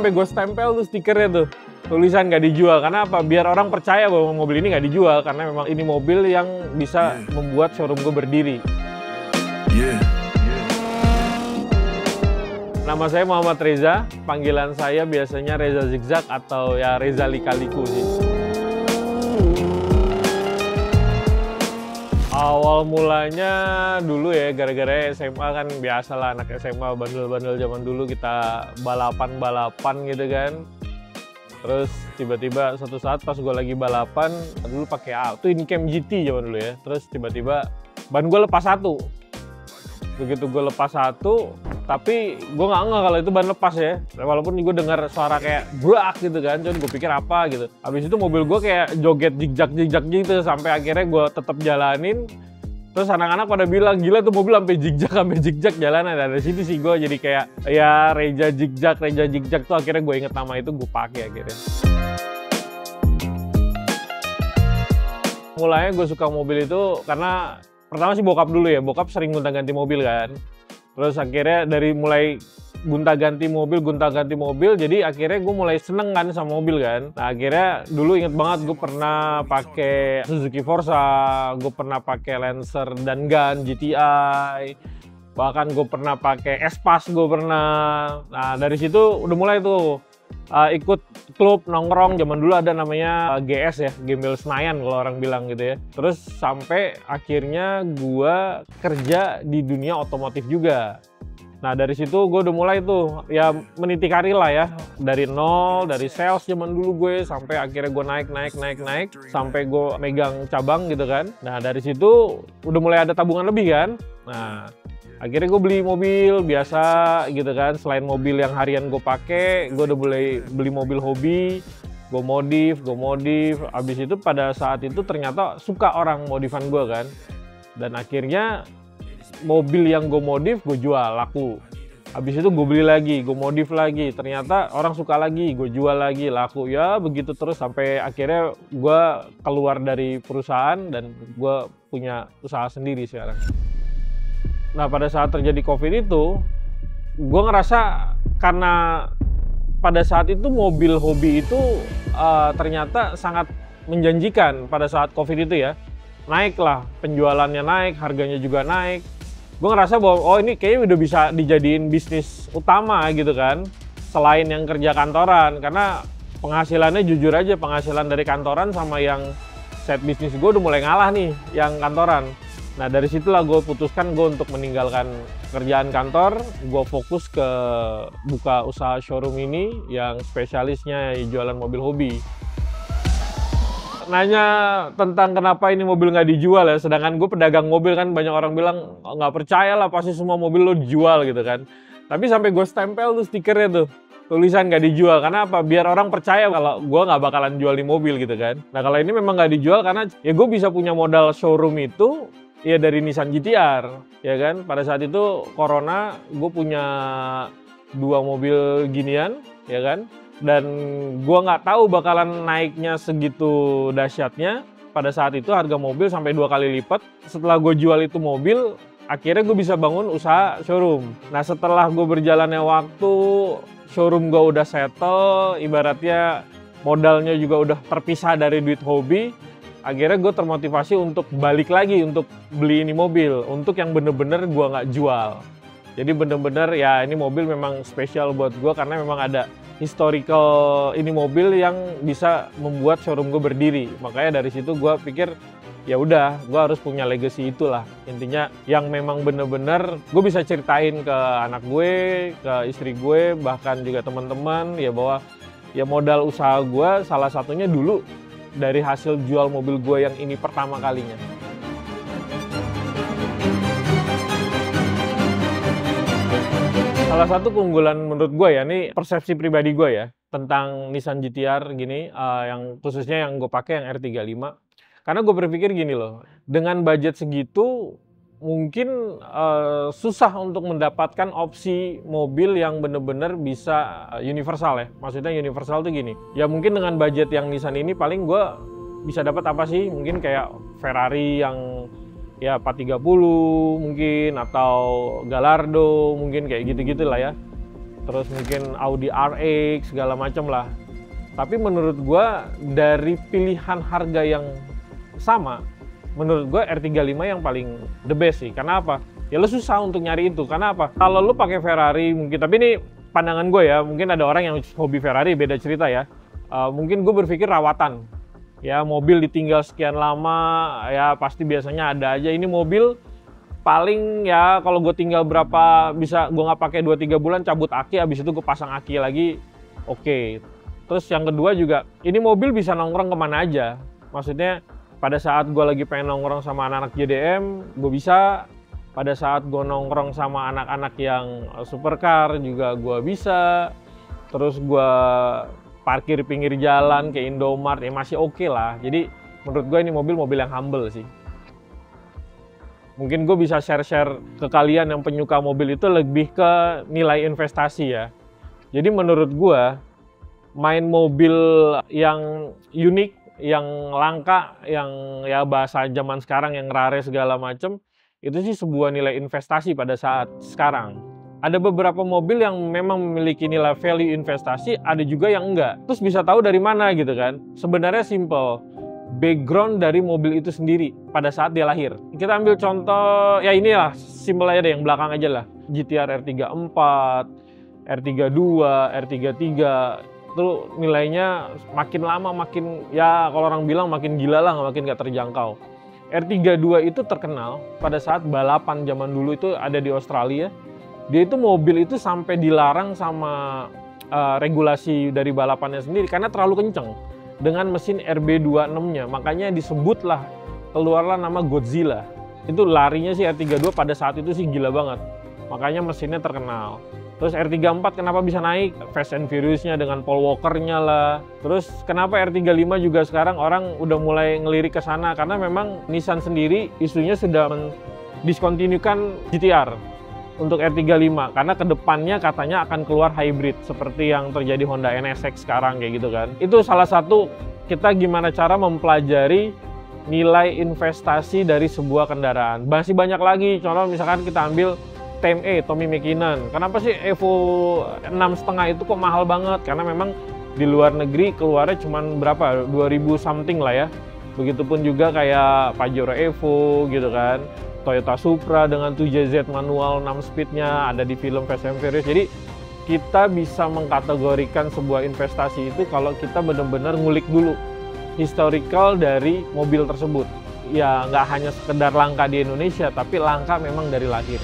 sampai gue stempel tuh stikernya tuh, tulisan nggak dijual. Karena apa? Biar orang percaya bahwa mobil ini nggak dijual, karena memang ini mobil yang bisa membuat showroom gue berdiri. Nama saya Muhammad Reza, panggilan saya biasanya Reza Zigzag atau ya Reza Lika-Liku sih. Awal mulanya dulu ya, gara-gara SMA kan biasalah anak SMA bandel-bandel zaman dulu, kita balapan-balapan gitu kan. Terus tiba-tiba suatu saat pas gue lagi balapan, dulu pakai tuh Incam GT zaman dulu ya. Terus tiba-tiba ban gue lepas satu. Begitu gue lepas satu, tapi gue nggak ngeh kalau itu ban lepas ya. Walaupun gue dengar suara kayak brak gitu kan, jadi gue pikir apa gitu. Habis itu mobil gue kayak joget jigjag gitu, sampai akhirnya gue tetap jalanin. Terus anak-anak pada bilang, gila tuh mobil sampai jigjag jalanan. Dari situ sih gue jadi kayak ya Reza Zigzag tuh akhirnya gue inget nama itu, gue pakai akhirnya. Mulanya gue suka mobil itu karena pertama sih bokap dulu ya, bokap sering gonta-ganti mobil kan. Terus akhirnya dari mulai gonta-ganti mobil, jadi akhirnya gue mulai seneng kan sama mobil kan. Nah akhirnya dulu inget banget gue pernah pakai Suzuki Forza, gue pernah pakai Lancer dan Gun GTI, bahkan gue pernah pakai Espas gue pernah. Nah dari situ udah mulai tuh ikut klub nongkrong, zaman dulu ada namanya GS ya, Gembel Senayan kalau orang bilang gitu ya. Terus sampai akhirnya gue kerja di dunia otomotif juga. Nah dari situ gue udah mulai tuh ya meniti karir lah ya, dari nol, dari sales zaman dulu gue sampai akhirnya gue naik sampai gue megang cabang gitu kan. Nah dari situ udah mulai ada tabungan lebih kan. Nah akhirnya gue beli mobil biasa gitu kan. Selain mobil yang harian gue pakai, gue udah mulai beli mobil hobi, gue modif. Abis itu pada saat itu ternyata suka orang modifan gue kan. Dan akhirnya mobil yang gue modif gue jual, laku. Habis itu gue beli lagi, gue modif lagi, ternyata orang suka lagi, gue jual lagi, laku. Ya begitu terus sampai akhirnya gue keluar dari perusahaan dan gue punya usaha sendiri sekarang. Nah pada saat terjadi COVID itu, gue ngerasa karena pada saat itu mobil hobi itu ternyata sangat menjanjikan pada saat COVID itu ya. Naik lah, penjualannya naik, harganya juga naik. Gue ngerasa bahwa oh ini kayaknya udah bisa dijadiin bisnis utama gitu kan, selain yang kerja kantoran. Karena penghasilannya jujur aja, penghasilan dari kantoran sama yang side bisnis gue udah mulai ngalah nih yang kantoran. Nah dari situlah gue putuskan gue untuk meninggalkan kerjaan kantor, gue fokus ke buka usaha showroom ini yang spesialisnya jualan mobil hobi. Nanya tentang kenapa ini mobil nggak dijual ya, sedangkan gue pedagang mobil kan, banyak orang bilang nggak percaya lah pasti semua mobil lo dijual gitu kan. Tapi sampai gue stempel tuh stikernya tuh, tulisan nggak dijual. Karena apa? Biar orang percaya kalau gue nggak bakalan jual di mobil gitu kan. Nah kalau ini memang nggak dijual karena ya gue bisa punya modal showroom itu ya dari Nissan GT-R ya kan. Pada saat itu corona, gue punya 2 mobil ginian ya kan. Dan gue nggak tahu bakalan naiknya segitu dahsyatnya. Pada saat itu harga mobil sampai 2 kali lipat. Setelah gue jual itu mobil, akhirnya gue bisa bangun usaha showroom. Nah setelah gue berjalannya waktu, showroom gue udah settle, ibaratnya modalnya juga udah terpisah dari duit hobi. Akhirnya gue termotivasi untuk balik lagi untuk beli ini mobil, untuk yang bener-bener gue nggak jual. Jadi bener-bener ya ini mobil memang spesial buat gue karena memang ada historical ini mobil yang bisa membuat showroom gue berdiri. Makanya dari situ gue pikir ya udah, gue harus punya legacy itulah. Intinya yang memang bener-bener gue bisa ceritain ke anak gue, ke istri gue, bahkan juga teman-teman ya bahwa ya modal usaha gue salah satunya dulu dari hasil jual mobil gue yang ini pertama kalinya. Salah satu keunggulan menurut gue ya, ini persepsi pribadi gue ya, tentang Nissan GT-R gini, yang khususnya yang gue pakai yang R35. Karena gue berpikir gini loh, dengan budget segitu mungkin susah untuk mendapatkan opsi mobil yang bener-bener bisa universal ya. Maksudnya universal tuh gini, ya mungkin dengan budget yang Nissan ini paling gue bisa dapat apa sih? Mungkin kayak Ferrari yang ya 430 mungkin, atau Gallardo mungkin kayak gitu-gitu lah ya. terus mungkin Audi RX segala macam lah. Tapi menurut gua dari pilihan harga yang sama, menurut gua R35 yang paling the best sih. Karena apa? Ya lo susah untuk nyari itu. Karena apa? Kalau lo pakai Ferrari mungkin, tapi ini pandangan gue ya, mungkin ada orang yang hobi Ferrari beda cerita ya. Mungkin gue berpikir rawatan. Ya mobil ditinggal sekian lama, ya pasti biasanya ada aja. Ini mobil paling ya kalau gue tinggal berapa, bisa gue nggak pakai 2-3 bulan cabut aki, habis itu gue pasang aki lagi, oke. Terus yang kedua juga, ini mobil bisa nongkrong kemana aja. Maksudnya pada saat gue lagi pengen nongkrong sama anak-anak JDM, gue bisa. Pada saat gue nongkrong sama anak-anak yang supercar juga gue bisa. Terus gue parkir pinggir jalan ke Indomart, ya masih oke lah. Jadi menurut gue ini mobil-mobil yang humble sih. Mungkin gue bisa share-share ke kalian yang penyuka mobil itu lebih ke nilai investasi ya. Jadi menurut gue, main mobil yang unik, yang langka, yang ya bahasa zaman sekarang yang rare segala macem, itu sih sebuah nilai investasi pada saat sekarang. Ada beberapa mobil yang memang memiliki nilai value investasi, ada juga yang enggak. Terus bisa tahu dari mana gitu kan? Sebenarnya simple. Background dari mobil itu sendiri pada saat dia lahir. Kita ambil contoh, ya inilah, simple aja deh, yang belakang aja lah. GTR R34, R32, R33, itu nilainya makin lama makin, ya kalau orang bilang makin gila lah, makin gak terjangkau. R32 itu terkenal pada saat balapan zaman dulu itu ada di Australia. Dia itu mobil itu sampai dilarang sama regulasi dari balapannya sendiri karena terlalu kenceng dengan mesin RB26-nya. Makanya disebutlah, keluarlah nama Godzilla. Itu larinya sih R32 pada saat itu sih gila banget. Makanya mesinnya terkenal. Terus R34 kenapa bisa naik? Fast and Furious-nya dengan Paul Walker-nya lah. Terus kenapa R35 juga sekarang orang udah mulai ngelirik ke sana? Karena memang Nissan sendiri isunya sudah mendiskontinukan GTR untuk R35. Karena kedepannya katanya akan keluar hybrid seperti yang terjadi Honda NSX sekarang kayak gitu kan. Itu salah satu kita gimana cara mempelajari nilai investasi dari sebuah kendaraan. Masih banyak lagi, contoh misalkan kita ambil TME, Tommy Mäkinen. Kenapa sih Evo 6,5 itu kok mahal banget? Karena memang di luar negeri keluarnya cuma berapa? 2000 something lah ya. Begitupun juga kayak Pajero Evo gitu kan. Toyota Supra dengan 7Z manual 6 speednya ada di film Fast and Furious. Jadi kita bisa mengkategorikan sebuah investasi itu kalau kita benar-benar ngulik dulu historical dari mobil tersebut. Ya nggak hanya sekedar langka di Indonesia, tapi langka memang dari lahir.